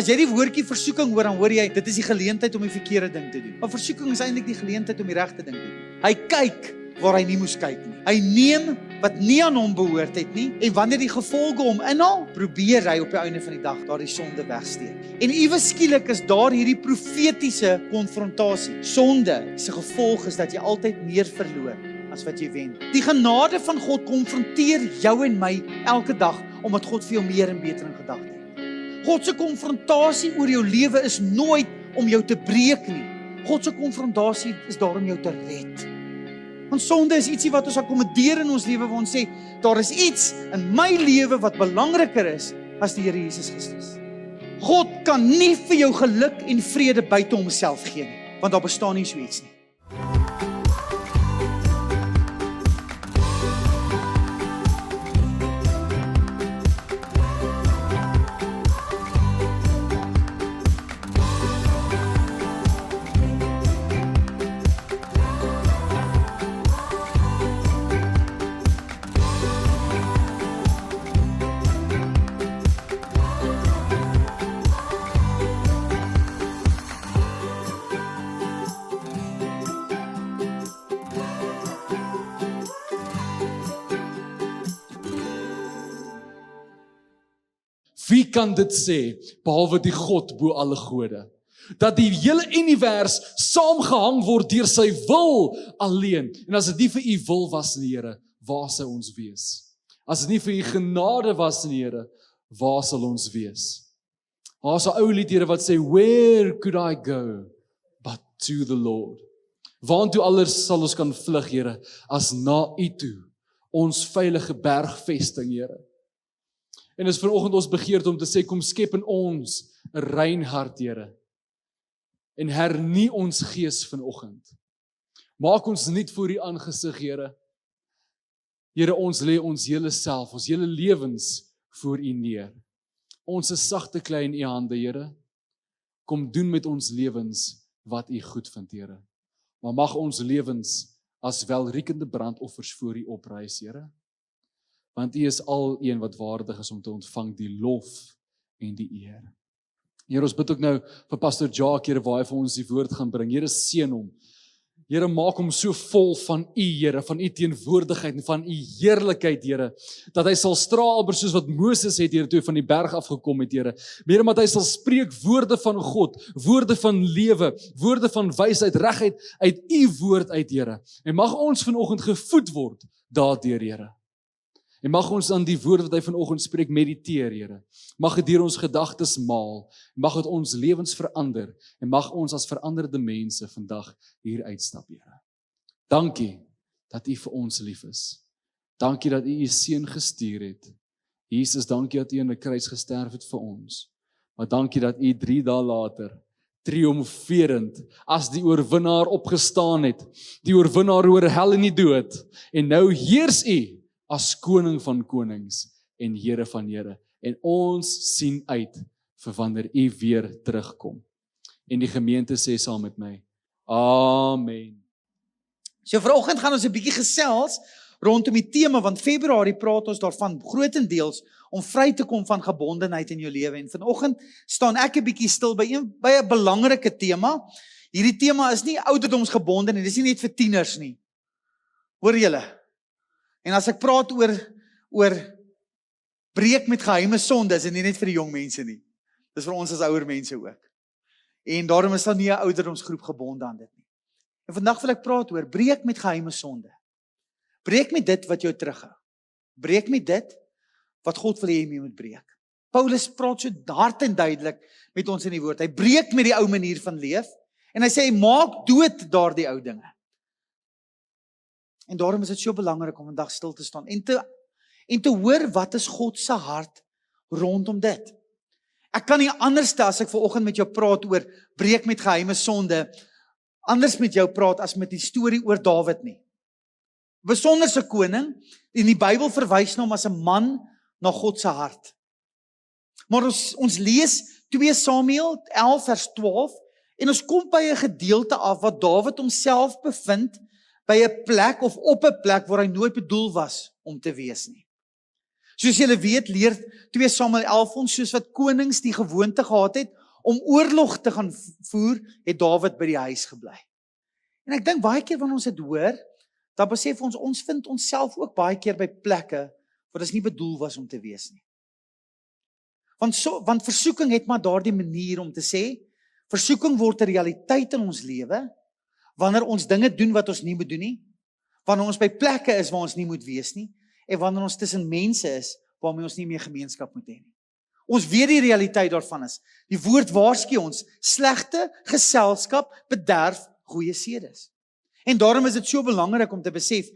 As jy die woordjie versoeking hoor, dan hoor jy, dit is die geleentheid om die verkeerde ding te doen. Maar versoeking is eintlik die geleentheid om die regte ding te doen. Hy kyk waar hy nie moes kyk nie. Hy neem wat nie aan hom behoort het nie, en wanneer die gevolge hom inhaal, probeer hy op die einde van die dag daardie sonde wegsteek. En iewes skielik is daar hierdie profetiese konfrontasie. Sonde se gevolg is dat jy altyd meer verloor as wat jy wen. Die genade van God konfronteer jou en my elke dag, omdat God vir jou meer en beter in gedagte het. God se konfrontasie oor jou lewe is nooit om jou te breek nie. God se konfrontasie is daar om jou te red. Want sonde is ietsie wat ons akkommodeer in ons lewe, waar ons sê, daar is iets in my lewe wat belangriker is as die Here Jesus Christus. God kan nie vir jou geluk en vrede buite homself gee nie, want daar bestaan nie so iets nie. Wie kan dit sê, behalwe die God bo alle gode? Dat die hele univers saamgehang word deur sy wil alleen. En as dit nie vir u wil was nie, Here, waar sou ons wees? As dit nie vir u genade was nie, Here, waar sal ons wees? Daar's 'n ou lied, Here, wat sê, where could I go but to the Lord? Waartoe anders sal ons kan vlug, Here, as na u toe, ons veilige bergvesting, Here? En is vanoggend ons begeerte om te sê, kom skep in ons 'n rein hart, Here. En hernie ons gees vanoggend. Maak ons nuut voor u aangesig, Here. Here, ons lê ons hele self, ons hele lewens voor u neer. Ons is sagte klein in u hande, Here. Kom doen met ons lewens wat u goed vind, Here. Maar mag ons lewens as welriekende brandoffers voor u oprys, Here. Want u is al een wat waardig is om te ontvang die lof en die eer. Here, ons bid ook nou vir Pastor Jacques, Here, waar hy vir ons die woord gaan bring. Here, seën hom. Here, maak hom so vol van u, Here, van u teenwoordigheid en van u heerlikheid, Here, dat hy sal straal soos wat Moses het, Here, toe hy van die berg afgekom het, Here. Here, maar hy sal spreek woorde van God, woorde van lewe, woorde van wysheid, regheid uit u woord uit, Here. En mag ons vanoggend gevoed word daardeur, Here. En mag ons aan die woord wat hy vanoggend spreek mediteer, Here. Mag dit deur ons gedagtes maal, mag dit ons lewens verander, en mag ons as veranderde mense vandag hier uitstap, Here. Dankie dat u vir ons lief is. Dankie dat u u seun gestuur het. Jesus, dankie dat u aan die kruis gesterf het vir ons. Maar dankie dat u 3 dae later, triomferend, as die oorwinnaar opgestaan het, die oorwinnaar oor hel en die dood, en nou heers u as koning van konings en Here van Here. En ons sien uit vir wanneer u weer terugkom. En die gemeente sê saam met my, Amen. So vanoggend gaan ons 'n bietjie gesels rondom die tema, want Februarie praat ons daarvan grootendeels om vry te kom van gebondenheid in jou lewe. En vanoggend staan ek 'n bietjie stil by 'n belangrike tema. Hierdie tema is nie ouderdomsgebonden nie, dis nie net vir tieners nie. Hoor julle? En as ek praat oor breek met geheime sonde, is dit nie net vir die jong mense nie. Dis vir ons as ouer mense ook. En daarom is daar nie 'n ouderdomsgroep gebonde aan dit nie. En vandag wil ek praat oor breek met geheime sonde. Breek met dit wat jou terughou. Breek met dit wat God wil hê jy moet breek. Paulus praat so hard en duidelik met ons in die woord. Hy breek met die ou manier van leef en hy sê maak dood daardie ou dinge. En daarom is dit so belangrik om vandag stil te staan en te hoor wat is God se hart rondom dit. Ek kan nie anders as ek vanoggend met jou praat oor breek met geheime sonde, anders met jou praat as met die storie oor Dawid nie. Besonderse koning, en die Bybel verwys na hom as 'n man na God se hart. Maar ons lees 2 Samuel 11 vers 12 en ons kom by 'n gedeelte af wat Dawid homself bevind by 'n plek of op 'n plek waar hy nooit bedoel was om te wees nie. Soos julle weet, leer 2 Samuel 11 ons, soos wat konings die gewoonte gehad het, om oorlog te gaan voer, het Dawid by die huis gebly. En ek dink baie keer wanneer ons dit hoor, dan besef ons vind onsself ook baie keer by plekke, wat ons nie bedoel was om te wees nie. Want versoeking het maar daardie manier om te sê, versoeking word 'n realiteit in ons lewe, wanneer ons dinge doen wat ons nie moet doen nie, wanneer ons by plekke is waar ons nie moet wees nie, en wanneer ons tussen mense is, waarmee ons nie meer gemeenskap moet hê nie. Ons weet die realiteit daarvan is, die woord waarsku ons, slegte geselskap bederf goeie sedes. En daarom is dit so belangrik om te besef,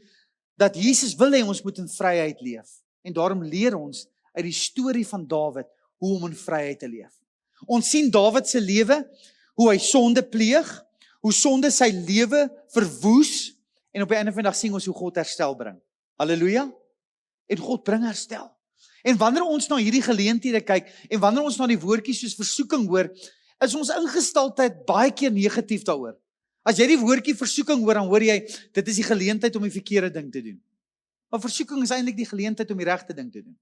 dat Jesus wil hê ons moet in vryheid leef. En daarom leer ons uit die storie van Dawid, hoe om in vryheid te leef. Ons sien Dawid se lewe, hoe hy sonde pleeg, hoe sonde sy lewe verwoes, en op die einde van die dag sien ons hoe God herstel bring. Halleluja! En God bring herstel. En wanneer ons na hierdie geleenthede kyk, en wanneer ons na die woordjies soos versoeking hoor, is ons ingesteldheid baie keer negatief daaroor. As jy die woordjie versoeking hoor, dan hoor jy, dit is die geleentheid om die verkeerde ding te doen. Maar versoeking is eintlik die geleentheid om die regte ding te doen.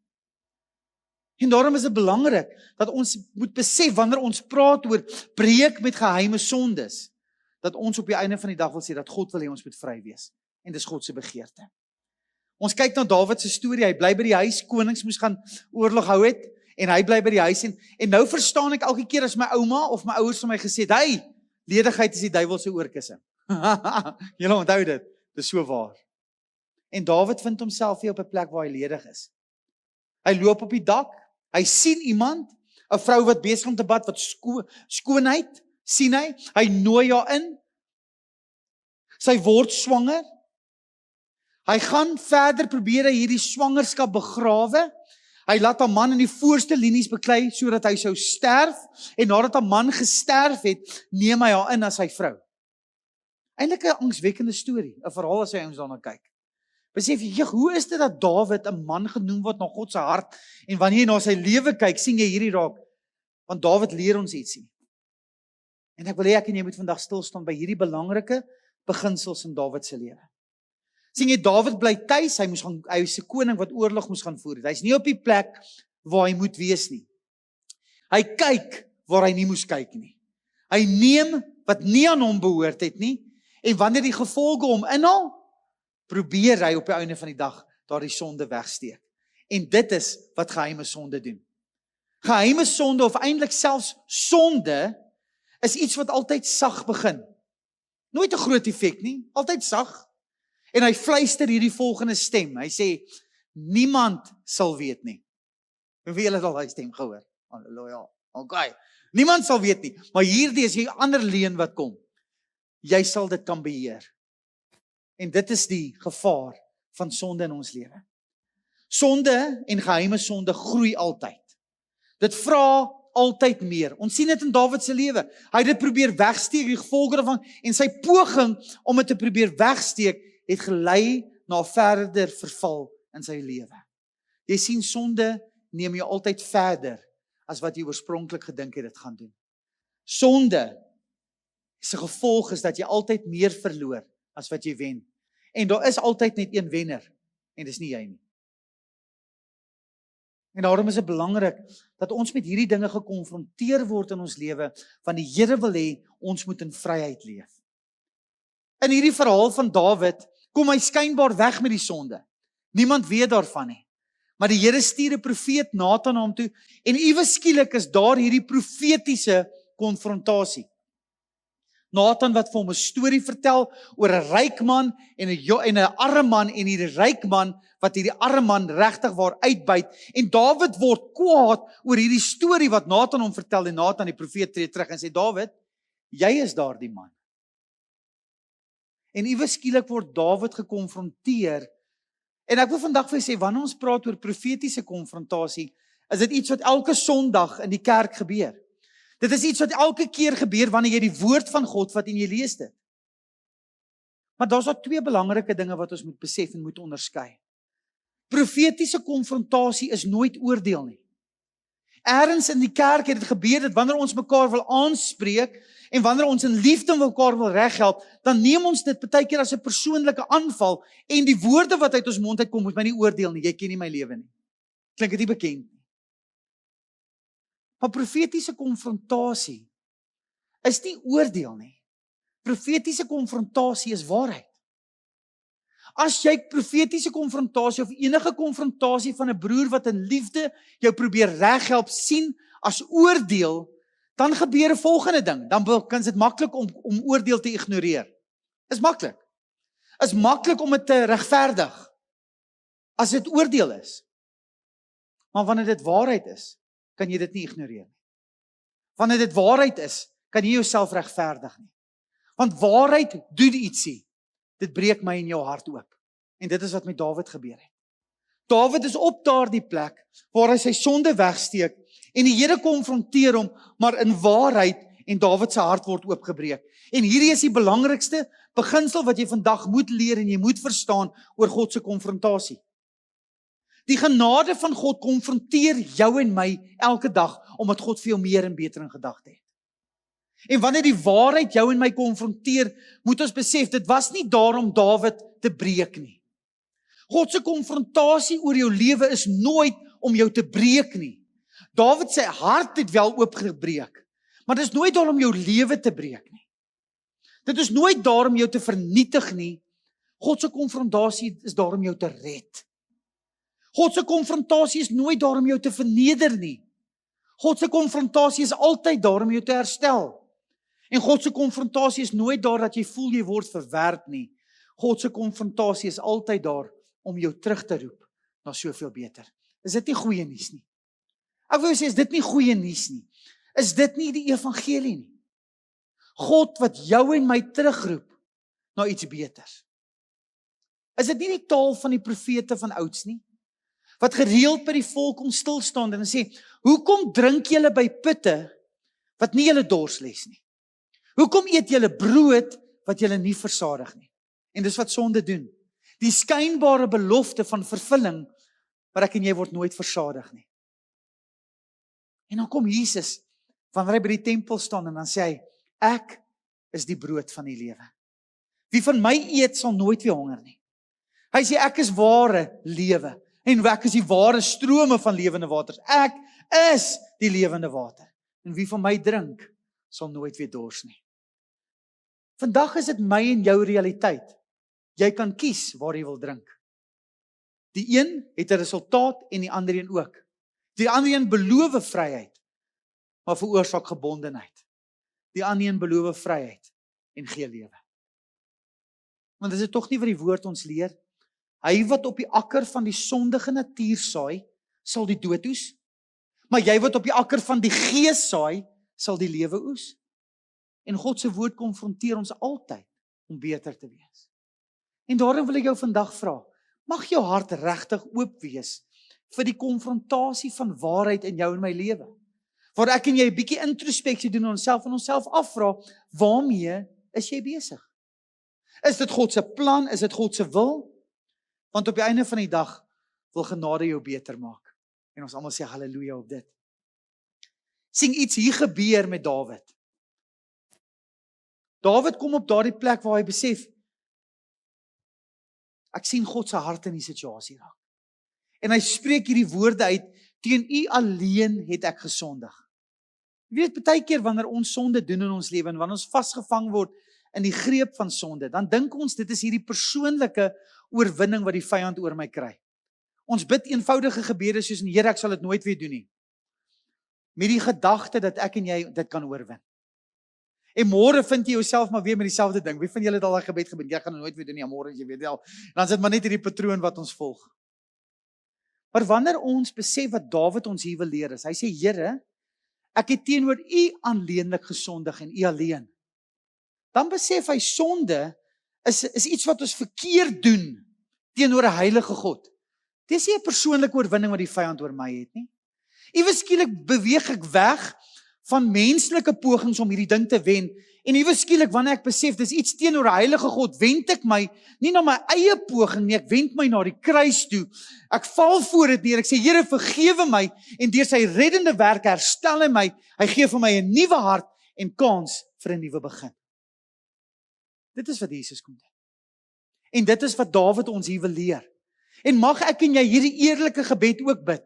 En daarom is dit belangrik, dat ons moet besef, wanneer ons praat oor breek met geheime sondes, dat ons op die einde van die dag wil sê, dat God wil hê ons moet vry wees. En dis God se begeerte. Ons kyk na Dawid se storie, hy bly by die huis, konings moes gaan oorlog hou het, en hy bly by die huis, en nou verstaan ek elke keer as my ouma, of my ouers vir my gesê het, hey, ledigheid is die duiwel se oorkusse. Julle onthou dit, dis so waar. En Dawid vind homself hier op 'n plek waar hy ledig is. Hy loop op die dak, hy sien iemand, 'n vrou wat besig om te bad, wat skoonheid, sien hy nooi haar in, sy word swanger, hy gaan verder probeer hierdie swangerskap begrawe, hy laat haar man in die voorste linies beklei, sodat hy sou sterf, en nadat haar man gesterf het, neem hy haar in as sy vrou. Eintlik 'n angswekkende storie, 'n verhaal as jy ons daarna kyk. Besef jy, hoe is dit dat Dawid 'n man genoem word na God se hart, en wanneer jy na sy lewe kyk, sien jy hierdie raak, want Dawid leer ons ietsie. En ek wil hê ek en jy moet vandag stil staan by hierdie belangrike beginsels in Dawid se lewe. Sien jy, Dawid bly tuis, hy is 'n koning wat oorlog moes gaan voer. Hy's nie op die plek waar hy moet wees nie. Hy kyk waar hy nie moes kyk nie. Hy neem wat nie aan hom behoort het nie, en wanneer die gevolge hom inhaal, probeer hy op die einde van die dag daardie sonde wegsteek. En dit is wat geheime sonde doen. Geheime sonde, of eintlik selfs sonde, is iets wat altyd sag begin. Nooit 'n groot effek nie, altyd sag. En hy fluister hierdie volgende stem. Hy sê, niemand sal weet nie. Wie julle het al daai stem gehoor? Halleluja. Okay. Niemand sal weet nie, maar hierdie is die ander leuen wat kom. Jy sal dit kan beheer. En dit is die gevaar van sonde in ons lewe. Sonde en geheime sonde groei altyd. Dit vra altyd meer. Ons sien dit in Dawid se lewe. Hy het dit probeer wegsteek, die gevolge daarvan, en sy poging om dit te probeer wegsteek, het gelei na verder verval in sy lewe. Jy sien, sonde neem jou altyd verder as wat jy oorspronklik gedink het dit gaan doen. Sonde se gevolg is dat jy altyd meer verloor as wat jy wen. En daar is altyd net een wenner, en dis nie jy nie. En daarom is dit belangrik dat ons met hierdie dinge gekonfronteer word in ons lewe, want die Here wil hê ons moet in vryheid leef. In hierdie verhaal van Dawid kom hy skynbaar weg met die sonde. Niemand weet daarvan nie. Maar die Here stuur 'n profeet Nathan na hom toe, en iewes skielik is daar hierdie profetiese konfrontasie. Nathan wat vir hom 'n storie vertel oor 'n ryk man en 'n arme man, en hierdie ryk man wat hierdie arme man regtig waar uitbuit, en Dawid word kwaad oor hierdie storie wat Nathan hom vertel, en Nathan die profeet tree terug en sê, Dawid, jy is daardie man. En iewes skielik word Dawid gekonfronteer, en ek wil vandag vir julle sê, wanneer ons praat oor profetiese konfrontasie, is dit iets wat elke Sondag in die kerk gebeur. Dit is iets wat elke keer gebeur wanneer jy die woord van God vat en jy lees dit. Maar daar's daar 2 belangrike dinge wat ons moet besef en moet onderskei. Profetiese konfrontasie is nooit oordeel nie. Ergens in die kerk het dit gebeur dat wanneer ons mekaar wil aanspreek en wanneer ons in liefde mekaar wil reghelp, dan neem ons dit baie keer as 'n persoonlike aanval, en die woorde wat uit ons mond uitkom moet my nie oordeel nie, jy ken nie my lewe nie. Klink dit nie bekend nie. Maar profetiese konfrontasie is nie oordeel nie. Profetiese konfrontasie is waarheid. As jy profetiese konfrontasie of enige konfrontasie van 'n broer wat in liefde jou probeer reghelp sien as oordeel, dan gebeur 'n volgende ding. Dan kan dit maklik om oordeel te ignoreer. Is maklik. Is maklik om dit te regverdig as dit oordeel is. Maar wanneer dit waarheid is, kan jy dit nie ignoreer nie. Wanneer dit waarheid is, kan jy jouself regverdig nie. Want waarheid doen ietsie. Dit breek my en jou hart oop. En dit is wat met Dawid gebeur het. Dawid is op daardie plek waar hy sy sonde wegsteek en die Here konfronteer hom, maar in waarheid, en Dawid se hart word oopgebreek. En hierdie is die belangrikste beginsel wat jy vandag moet leer en jy moet verstaan oor God se konfrontasie. Die genade van God konfronteer jou en my elke dag, omdat God vir jou meer en beter in gedagte het. En wanneer die waarheid jou en my konfronteer, moet ons besef, dit was nie daarom Dawid te breek nie. God se konfrontasie oor jou lewe is nooit om jou te breek nie. Dawid se hart het wel oopgebreek, maar dit is nooit daarom jou lewe te breek nie. Dit is nooit daarom jou te vernietig nie. God se konfrontasie is daarom jou te red. God se konfrontasie is nooit daarom jou te verneder nie. God se konfrontasie is altyd daarom jou te herstel. En God se konfrontasie is nooit daar dat jy voel jy word verwerp nie. God se konfrontasie is altyd daar om jou terug te roep na soveel beter. Is dit nie goeie nuus nie? Ek wil sê, is dit nie goeie nuus nie? Is dit nie die evangelie nie? God wat jou en my terugroep na iets beters. Is dit nie die taal van die profete van ouds nie? Wat gereeld by die volk kom stil staan en sê, hoekom drink julle by putte wat nie julle dors les nie? Hoekom eet julle brood wat julle nie versadig nie? En dis wat sonde doen. Die skynbare belofte van vervulling, maar ek en jy word nooit versadig nie. En dan kom Jesus, wanneer hy by die tempel staan en dan sê hy, ek is die brood van die lewe. Wie van my eet sal nooit weer honger nie. Hy sê ek is ware lewe en ek is die ware strome van lewende waters. Ek is die lewende water. En wie van my drink sal nooit weer dors nie. Vandag is dit my en jou realiteit. Jy kan kies waar jy wil drink. Die een het 'n resultaat en die ander een ook. Die ander een beloof vryheid, maar veroorsaak gebondenheid. Die ander een beloof vryheid en gee lewe. Want is dit tog nie wat die woord ons leer? Hy wat op die akker van die sondige natuur saai, sal die dood oes. Maar jy wat op die akker van die gees saai, sal die lewe oes. En God se woord konfronteer ons altyd om beter te wees. En daarom wil ek jou vandag vra, mag jou hart regtig oop wees vir die konfrontasie van waarheid in jou en my lewe. Waar ek en jy 'n bietjie introspeksie doen en onsself afvra, waarmee is jy besig? Is dit God se plan? Is dit God se wil? Want op die einde van die dag wil genade jou beter maak. En ons almal sê halleluja op dit. Sien iets hier gebeur met Dawid. Dawid kom op daardie plek waar hy besef, ek sien God se hart in die situasie raak. En hy spreek hierdie woorde uit, teen U alleen het ek gesondig. Jy weet, baie keer wanneer ons sonde doen in ons lewe, en wanneer ons vasgevang word in die greep van sonde, dan dink ons, dit is hierdie persoonlike oorwinning wat die vyand oor my kry. Ons bid eenvoudige gebede soos, Here, ek sal dit nooit weer doen nie. Met die gedagte dat ek en jy dit kan oorwin. En môre vind jy jouself maar weer met dieselfde ding. Wie van julle het al daai gebed gebid? Jy gaan nooit weer doen nie, môre as jy weet wel. Dan sit maar net hierdie patroon wat ons volg. Maar wanneer ons besef wat Dawid ons hier wil leer is, hy sê, Here, ek het teenoor U aanleenlik gesondig en U alleen. Dan besef hy sonde is iets wat ons verkeerd doen teenoor 'n heilige God. Dis nie 'n persoonlike oorwinning wat die vyand oor my het nie. Iewes skielik beweeg ek weg van menslike pogings om hierdie ding te wen. En iewes skielik wanneer ek besef dis iets teenoor 'n heilige God, wend ek my nie na my eie poging nie, ek wend my na die kruis toe. Ek val voor dit neer. Ek sê, Here, vergewe my en deur sy reddende werk herstel hy my. Hy gee vir my 'n nuwe hart en kans vir 'n nuwe begin. Dit is wat Jesus kom doen. En dit is wat Dawid ons hier wil leer. En mag ek en jy hierdie eerlike gebed ook bid.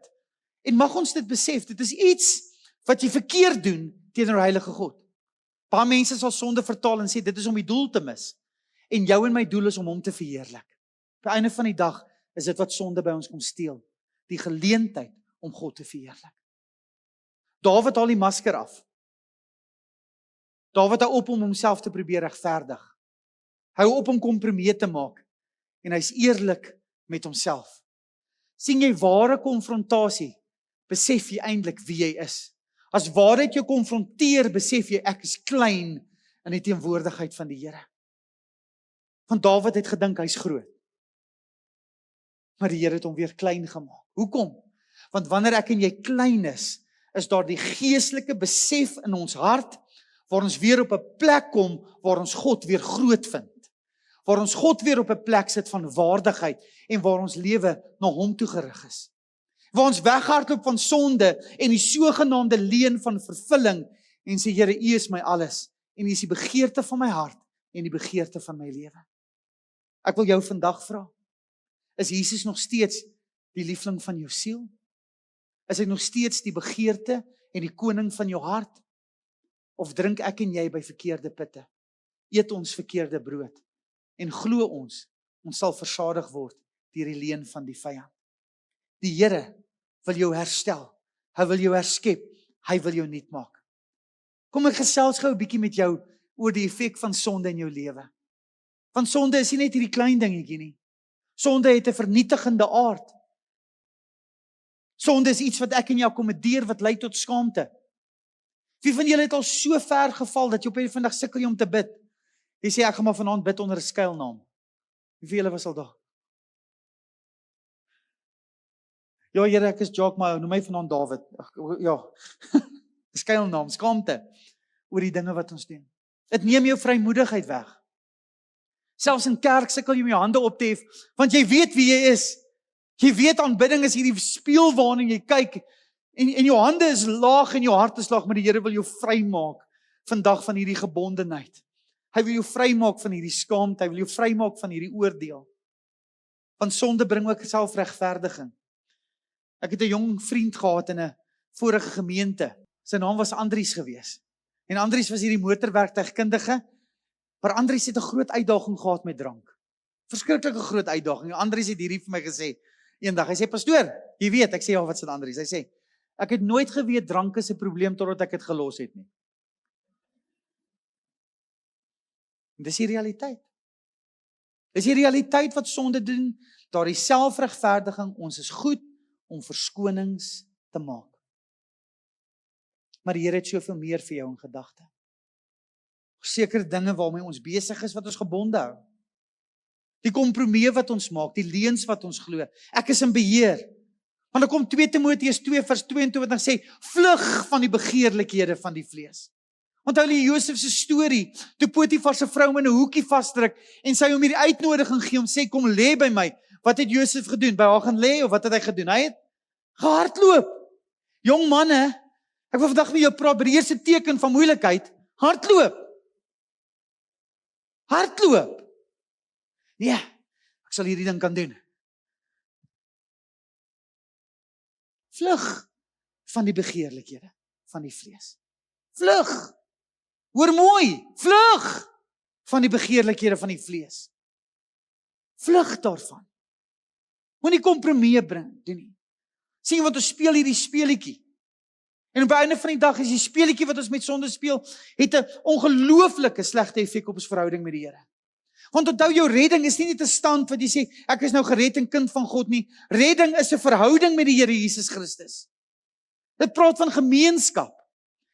En mag ons dit besef, dit is iets wat jy verkeerd doen teenoor Heilige God. Baie mense sal sonde vertaal en sê, dit is om die doel te mis. En jou en my doel is om hom te verheerlik. Op die einde van die dag is dit wat sonde by ons kom steel. Die geleentheid om God te verheerlik. Dawid haal die masker af. Dawid hou op om homself te probeer regverdig. Hy hou op om kompromie te maak. En hy's eerlik met homself. Sien jy ware konfrontasie, besef jy eintlik wie jy is. As waarheid jou konfronteer, besef jy ek is klein in die teenwoordigheid van die Here. Want Dawid het gedink hy's groot. Maar die Here het hom weer klein gemaak. Hoekom? Want wanneer ek en jy klein is daar die geestelike besef in ons hart, waar ons weer op 'n plek kom, waar ons God weer groot vind. Waar ons God weer op 'n plek sit van waardigheid, en waar ons lewe na hom toe gerig is. Waar ons weghardloop van sonde, en die sogenaamde leuen van vervulling, en sê, Here, U is my alles, en U is die begeerte van my hart, en die begeerte van my lewe. Ek wil jou vandag vra, is Jesus nog steeds die liefling van jou siel? Is hy nog steeds die begeerte en die koning van jou hart? Of drink ek en jy by verkeerde putte? Eet ons verkeerde brood? En glo ons sal versadig word deur die leuen van die vyand. Die Here wil jou herstel. Hy wil jou herskep. Hy wil jou nuut maak. Kom ek gesels gou 'n bietjie met jou oor die effek van sonde in jou lewe. Want sonde is nie net hierdie klein dingetjie nie. Sonde het 'n vernietigende aard. Sonde is iets wat ek en jou akkommodeer wat lei tot skaamte. Wie van julle het al so ver geval dat jy op 'n vandag sukkel om te bid? Jy sê ek gaan maar vanaand bid onder 'n skuilnaam. Wie van julle was al daar? Ja, Here, ek is Jacques, maar noem my vanaand Dawid. Ja. Skuilnaam, skaamte oor die dinge wat ons doen. Dit neem jou vrymoedigheid weg. Selfs in kerk sukkel jy om jou hande op te hef, want jy weet wie jy is. Jy weet aanbidding is hierdie spieël waarna jy kyk, en jou hande is laag en jou hart is laag, maar die Here wil jou vrymaak vandag van hierdie gebondenheid. Hy wil jou vrymaak van hierdie skaamte, hy wil jou vrymaak van hierdie oordeel. Want sonde bring ook selfregverdiging. Ek het 'n jong vriend gehad in 'n vorige gemeente. Sy naam was Andries gewees. En Andries was hierdie motorwerktuigkundige, maar Andries het 'n groot uitdaging gehad met drank. Verskriklike groot uitdaging. Andries het hierdie vir my gesê eendag. Hy sê, pastoor, jy weet, ek sê ja, wat sê Andries? Hy sê, ek het nooit geweet drank is 'n probleem totdat ek dit gelos het nie. En dis die realiteit. Dis die realiteit wat sonde doen, daardie selfregverdiging, ons is goed om verskonings te maak. Maar die Here het soveel meer vir jou in gedagte. Sekere dinge waarmee ons besig is, wat ons gebonde hou. Die kompromie wat ons maak, die leuns wat ons glo. Ek is in beheer. Want dan kom 2 Timoteus 2 vers 22 en sê, vlug van die begeerlikhede van die vlees. Onthou jy Josef se storie, toe Potifar se vrou hom in 'n hoekie vasdruk en sy hom hierdie uitnodiging gee om sê, kom lê by my. Wat het Josef gedoen? By haar gaan lê of wat het hy gedoen? Hy het gehardloop. Jong manne, ek wil vandag met jou praat by die eerste teken van moeilikheid, hardloop. Hardloop. Nee, ek sal hierdie ding kan doen. Vlug van die begeerlikhede van die vlees. Vlug. Hoor mooi, vlug van die begeerlikhede van die vlees. Vlug daarvan. Moenie kompromie bring, doen nie. Sien wat ons speel hierdie speletjie. En op die einde van die dag is die speletjie wat ons met sonde speel, het 'n ongelooflike slegte effek op ons verhouding met die Here. Want onthou jou redding is nie net 'n stand wat jy sê, ek is nou gered en kind van God nie. Redding is 'n verhouding met die Here Jesus Christus. Dit praat van gemeenskap.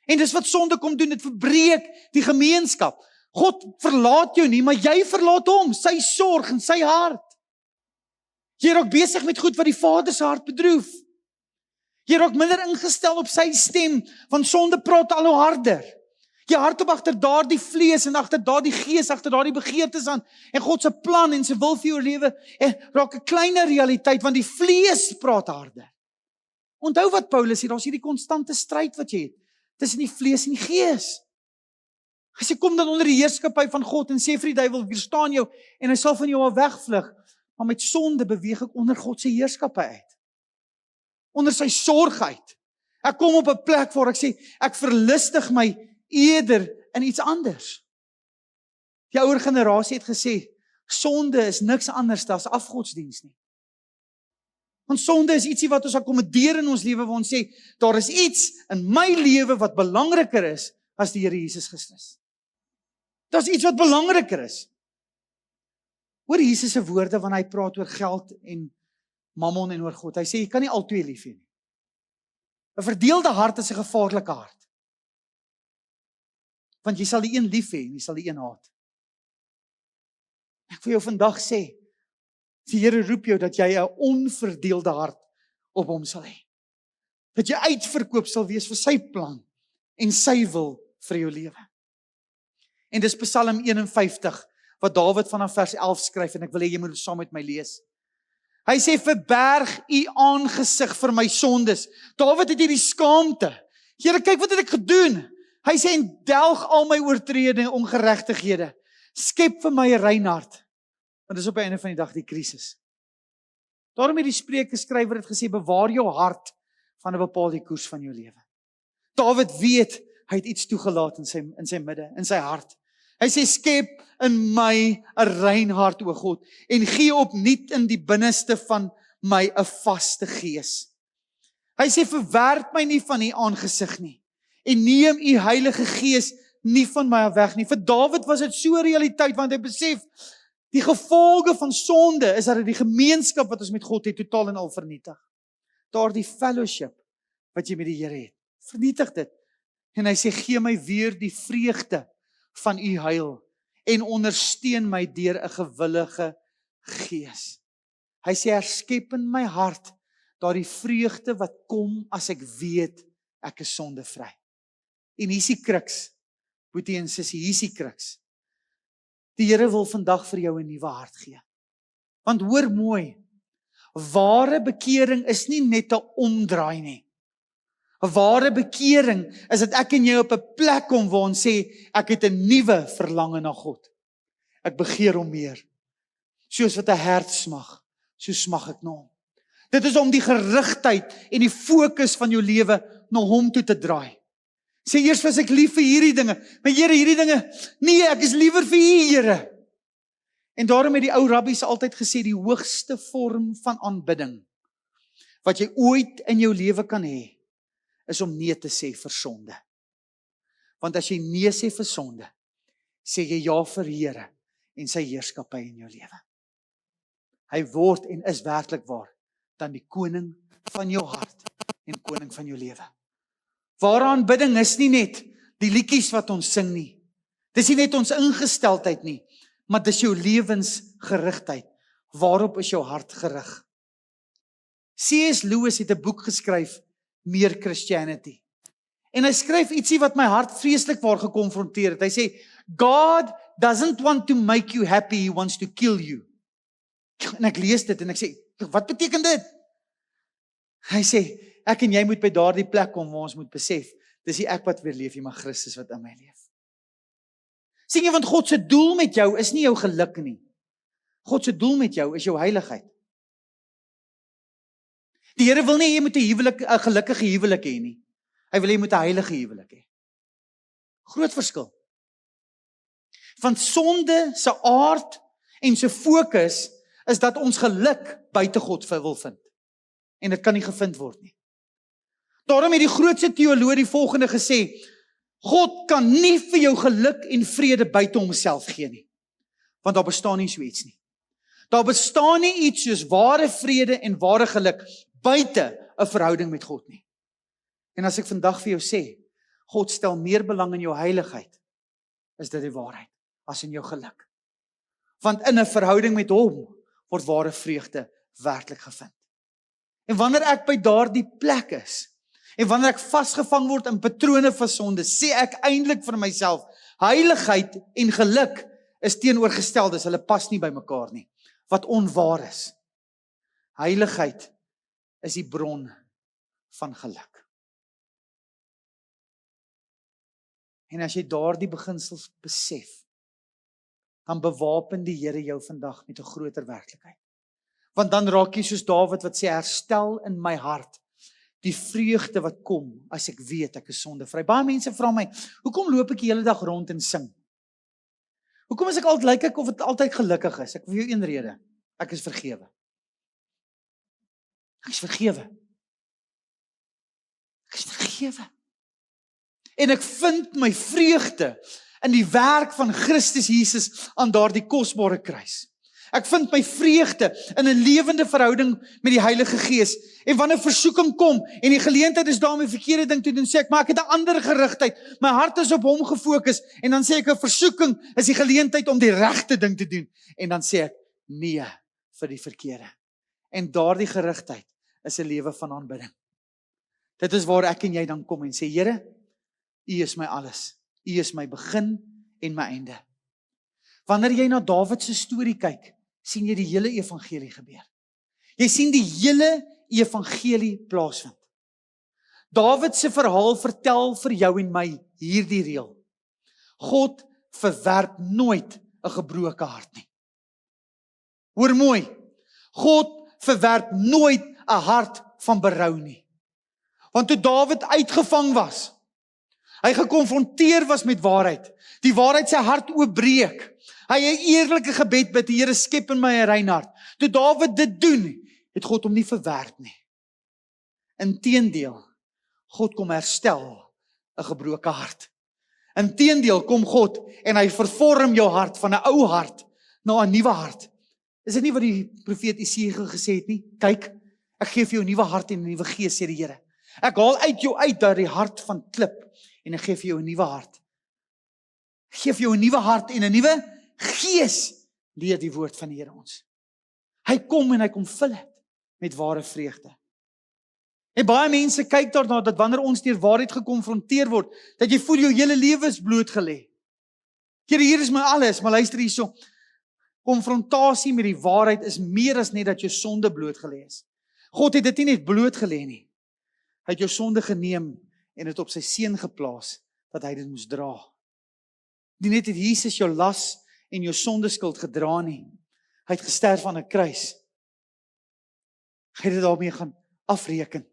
En dis wat sonde kom doen, dit verbreek die gemeenskap. God verlaat jou nie, maar jy verlaat hom, sy sorg en sy hart. Jy raak besig met goed wat die Vader se hart bedroef. Jy raak minder ingestel op sy stem, want sonde praat al hoe harder. Jy hardop agter daardie vlees en agter daardie gees, agter daardie begeertes aan, en God se plan en sy wil vir jou lewe, raak 'n kleiner realiteit, want die vlees praat harder. Onthou wat Paulus sê, daar's hierdie konstante stryd wat jy het, tussen die vlees en die gees. Hy sê, kom dan onder die heerskappy van God, en sê vir die duiwel, weerstaan jou, en hy sal van jou al wegvlug, maar met sonde beweeg ek onder God se heerskappy uit. onder sy sorg uit. Ek kom op 'n plek waar ek sê, ek verlustig my eerder in iets anders. Die ouer generasie het gesê, sonde is niks anders as afgodsdiens nie. Want sonde is ietsie wat ons akkommodeer in ons lewe, waar ons sê, daar is iets in my lewe wat belangriker is as die Here Jesus Christus. Daar's iets wat belangriker is. Hoor Jesus se woorde wanneer hy praat oor geld en mammon en oor God. Hy sê, jy kan nie al twee lief hê nie. 'n verdeelde hart is 'n gevaarlike hart. Want jy sal die een lief hê en jy sal die een haat. Ek wil jou vandag sê, die Here roep jou dat jy 'n onverdeelde hart op hom sal hê. Dat jy uitverkoop sal wees vir sy plan en sy wil vir jou lewe. En dis Psalm 51 wat Dawid vanaf vers 11 skryf en ek wil hê jy moet saam met my lees. Hy sê, verberg u aangesig vir my sondes. Dawid het hierdie skaamte. Here, kyk wat het ek gedoen? Hy sê, en delg al my oortredinge, ongeregtighede. Skep vir my 'n rein hart. Want dis op die einde van die dag die krisis. Daarom het die Spreuke skrywer het gesê, bewaar jou hart van 'n bepaalde koers van jou lewe. Dawid weet, hy het iets toegelaat in sy midde, in sy hart. Hy sê, skep in my 'n rein hart, o God, en gee opnuut in die binneste van my 'n vaste gees. Hy sê, verwerp my nie van u aangesig nie, en neem u Heilige Gees nie van my af weg nie. Vir Dawid was dit so 'n realiteit, want hy besef, die gevolge van sonde is dat dit die gemeenskap wat ons met God het, totaal en al vernietig. Daardie fellowship wat jy met die Here het, vernietig dit. En hy sê, gee my weer die vreugde van u heil, en ondersteun my deur 'n gewillige gees. Hy sê, herskep in my hart daardie vreugde wat kom as ek weet ek is sondevry. En hier is die kruks, boetie en sussie, hier is die kruks. Die Here wil vandag vir jou 'n nuwe hart gee. Want hoor mooi, ware bekering is nie net 'n omdraai nie. 'n Ware bekering is dat ek en jy op 'n plek kom waar ons sê, ek het 'n nuwe verlange na God. Ek begeer hom meer. Soos wat 'n hert smag, so smag ek na hom. Dit is om die gerigtheid en die fokus van jou lewe na hom toe te draai. Sê eers was ek lief vir hierdie dinge, maar Here, hierdie dinge, nee, ek is liewer vir U, Here. En daarom het die ou rabbies altyd gesê, die hoogste vorm van aanbidding wat jy ooit in jou lewe kan hê, is om nee te sê vir sonde. Want as jy nee sê vir sonde, sê jy ja vir Here en sy heerskappy in jou lewe. Hy word en is werklik waar dan die koning van jou hart en koning van jou lewe. Ware aanbidding is nie net die liedjies wat ons sing nie. Dis nie net ons ingesteldheid nie, maar dis jou lewensgerigtheid. Waarop is jou hart gerig? C.S. Lewis het 'n boek geskryf, Mere Christianity. En hy skryf ietsie wat my hart vreeslik waar gekonfronteer het. Hy sê, God doesn't want to make you happy, he wants to kill you. En ek lees dit en ek sê, wat beteken dit? Hy sê, ek en jy moet by daardie plek kom waar ons moet besef, dis nie ek wat weer leef nie, maar Christus wat in my leef. Sien jy, want God se doel met jou is nie jou geluk nie. God se doel met jou is jou heiligheid. Die Here wil nie jy moet 'n gelukkige huwelik hê nie. Hy wil jy moet 'n heilige huwelik hê. Groot verskil. Want sonde se aard en se fokus is dat ons geluk buite God wil vind. En dit kan nie gevind word nie. Daarom het die grootste teoloog die volgende gesê, God kan nie vir jou geluk en vrede buite homself gee nie. Want daar bestaan nie so iets nie. Daar bestaan nie iets soos ware vrede en ware geluk buite 'n verhouding met God nie. En as ek vandag vir jou sê, God stel meer belang in jou heiligheid, is dit die waarheid, as in jou geluk. Want in 'n verhouding met hom, word ware vreugde werklik gevind. En wanneer ek by daardie plek is, en wanneer ek vasgevang word in patrone van sonde, sê ek eintlik vir myself, heiligheid en geluk is teenoorgesteldes, hulle pas nie by mekaar nie. Wat onwaar is. Heiligheid is die bron van geluk. En as jy daardie beginsels besef, dan bewapen die Here jou vandag met 'n groter werklikheid. Want dan raak jy soos Dawid wat sê, herstel in my hart die vreugde wat kom as ek weet ek is sondevry. Baie mense vra my, hoekom loop ek die hele dag rond en sing? Hoekom is ek altyd lyk ek of ek altyd gelukkig is? Ek vir jou een rede. Ek is vergewe. Ek is vergewe. Ek is vergewe. En ek vind my vreugde in die werk van Christus Jesus aan daardie kosbare kruis. Ek vind my vreugde in 'n lewende verhouding met die Heilige Gees. En wanneer versoeking kom en die geleentheid is daar om die verkeerde ding te doen, sê ek, maar ek het 'n ander gerigtheid. My hart is op hom gefokus en dan sê ek 'n versoeking is die geleentheid om die regte ding te doen. En dan sê ek nee vir die verkeerde. En daardie gerigtheid is 'n lewe van aanbidding. Dit is waar ek en jy dan kom en sê, Here, U is my alles. U is my begin en my einde. Wanneer jy na Dawid se storie kyk, sien jy die hele evangelie gebeur. Jy sien die hele evangelie plaasvind. Dawid se verhaal vertel vir jou en my hierdie reël. God verwerp nooit 'n gebroke hart nie. Hoor mooi. God verwerp nooit 'n hart van berou nie. Want toe Dawid uitgevang was, hy gekonfronteer was met waarheid, die waarheid sy hart oopbreek, hy 'n eerlike gebed bid, die Here skep in my 'n rein hart. Toe Dawid dit doen, het God hom nie verwerp nie. Inteendeel, God kom herstel 'n gebroke hart. Inteendeel kom God en hy vervorm jou hart van 'n ou hart na 'n nuwe hart. Is dit nie wat die profeet Jesaja gesê het nie? Kyk, ek gee vir jou 'n nuwe hart en 'n nuwe gees, sê die Here. Ek haal uit jou uit daardie hart van klip en ek gee vir jou 'n nuwe hart. Ek gee vir jou 'n nuwe hart en 'n nuwe gees, leer die woord van die Here ons. Hy kom en hy kom vul dit met ware vreugde. En baie mense kyk daarna dat wanneer ons deur waarheid gekonfronteer word, dat jy voel jou hele lewe is blootgelê. Here, hier is my alles, maar luister hierso. Konfrontasie met die waarheid is meer as net dat jou sonde blootgelê is. God het dit nie net blootgelê nie. Hy het jou sonde geneem en dit op sy seun geplaas, dat hy dit moes dra. Nie net het Jesus jou las en jou sondeskuld gedra nie. Hy het gesterf aan 'n kruis. Hy het dit daarmee gaan afreken.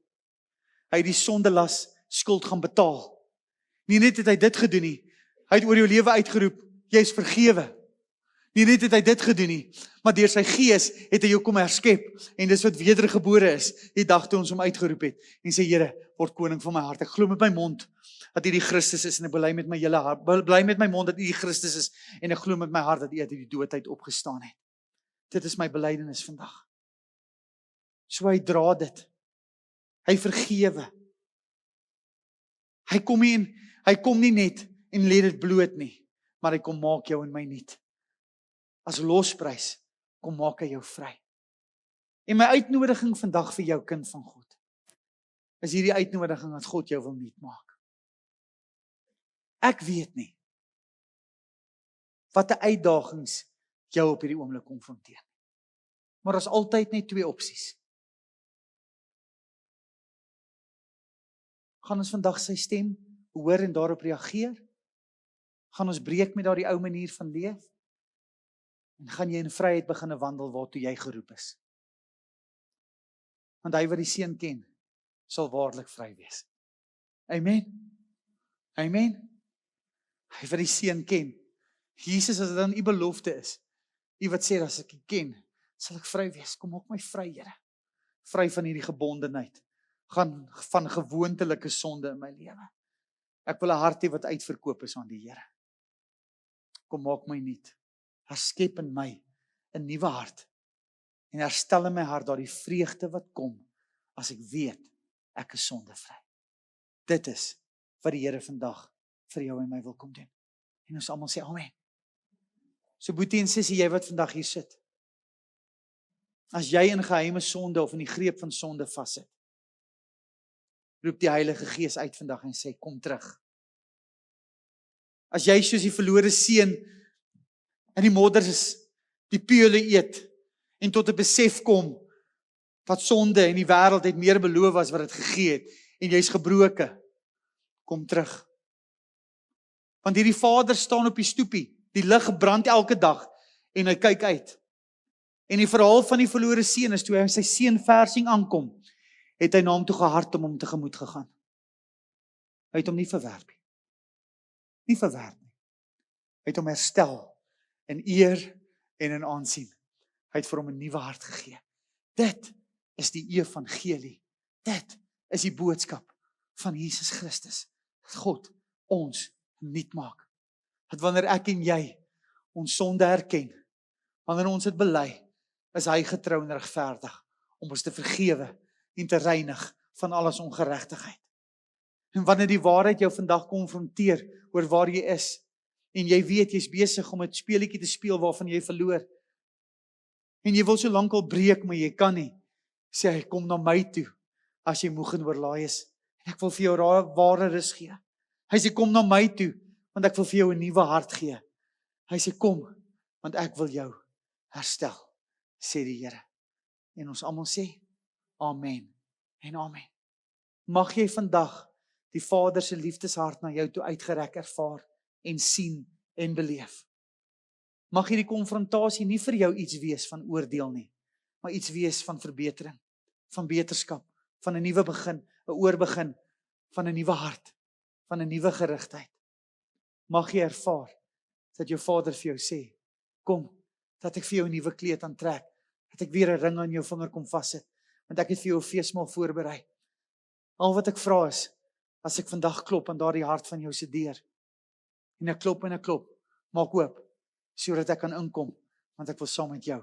Hy het die sondelas skuld gaan betaal. Nie net het hy dit gedoen nie, hy het oor jou lewe uitgeroep, jy is vergewe. Nie net het hy dit gedoen nie, maar deur sy gees het hy jou kom herskep, en dis wat wedergebore is, die dag toe ons hom uitgeroep het, en sê, Here, word koning van my hart. Ek glo met my mond, dat U die Christus is, en ek bely met my hele hart, bely met my mond dat U die Christus is, en ek glo met my hart dat U uit die dood uit opgestaan het. Dit is my belydenis vandag. So hy dra dit. Hy vergewe. Hy kom nie net en lê dit bloot nie, maar hy kom maak jou en my nuut. As losprys, kom maak hy jou vry. En my uitnodiging vandag vir jou kind van God, is hierdie uitnodiging dat God jou wil nuut maak. Ek weet nie, wat 'n uitdagings jou op hierdie oomblik konfronteer. Maar daar is altyd net twee opsies. Gaan ons vandag sy stem hoor en daarop reageer? Gaan ons breek met daardie ou manier van leef? En gaan jy in vryheid begin wandel waartoe jy geroep is? Want hy wat die Seun ken, sal waarlik vry wees. Amen. Amen. Hy wat die Seun ken. Jesus, as dit dan U belofte is, U wat sê, as ek U ken, sal ek vry wees. Kom maak my vry, Here. Vry van hierdie gebondenheid. Gaan van gewoontelike sonde in my lewe. Ek wil 'n hart hê wat uitverkoop is aan die Here. Kom maak my nuut. Herskep in my 'n nuwe hart. En herstel in my hart daardie vreugde wat kom as ek weet ek is sondevry. Dit is wat die Here vandag vir jou en my wil kom doen. En ons almal sê amen. So boetie en sussie, jy wat vandag hier sit. As jy in geheime sonde of in die greep van sonde vassit, roep die Heilige Gees uit vandag en sê, kom terug. As jy soos die verlore seun in die modder is, die peule eet, en tot 'n besef kom, dat sonde en die wêreld het meer beloof as wat dit gegee het, en jy's gebroke, kom terug. Want hierdie Vader staan op die stoepie, die lig brand elke dag, en hy kyk uit. En die verhaal van die verlore seun is toe hy sy seun versing aankom, het hy na hom toe gehard om hom tegemoet gegaan. Hy het hom nie verwerp nie. Nie verwerp nie. Hy het hom herstel in eer en in aansien. Hy het vir hom 'n nuwe hart gegee. Dit is die evangelie. Dit is die boodskap van Jesus Christus. Dat God ons nuut maak. Dat wanneer ek en jy ons sonde erken, wanneer ons dit bely, is hy getrou en regverdig om ons te vergewe en te reinig van alles ongeregtigheid. En wanneer die waarheid jou vandag konfronteer oor waar jy is, en jy weet jy's besig om 'n speletjie te speel waarvan jy verloor, en jy wil so lank al breek, maar jy kan nie, sê hy, kom na my toe, as jy moeg en oorlaai is, en ek wil vir jou ware rus gee. Hy sê, kom na my toe, want ek wil vir jou 'n nuwe hart gee. Hy sê, kom, want ek wil jou herstel, sê die Here. En ons almal sê, amen en amen. Mag jy vandag die Vader se liefdeshart na jou toe uitgereik ervaar en sien en beleef. Mag hierdie konfrontasie nie vir jou iets wees van oordeel nie, maar iets wees van verbetering, van beterskap, van 'n nuwe begin, 'n oorbegin, van 'n nuwe hart, van 'n nuwe gerigtheid. Mag jy ervaar dat jou Vader vir jou sê, kom, dat ek vir jou 'n nuwe kleed aantrek, dat ek weer 'n ring aan jou vinger kom vassit, want ek het vir jou 'n feesmaal voorberei. Al wat ek vra is, as ek vandag klop aan daardie hart van jou se deur, en ek klop, maak oop, sodat ek kan inkom, want ek wil saam met jou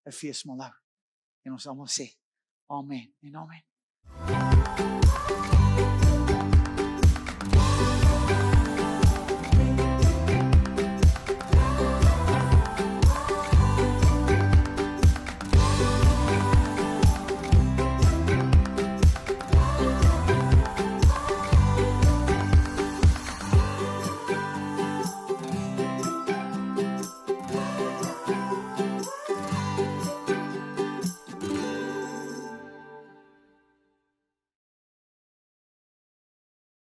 'n feesmaal hou. En ons almal sê, amen en amen.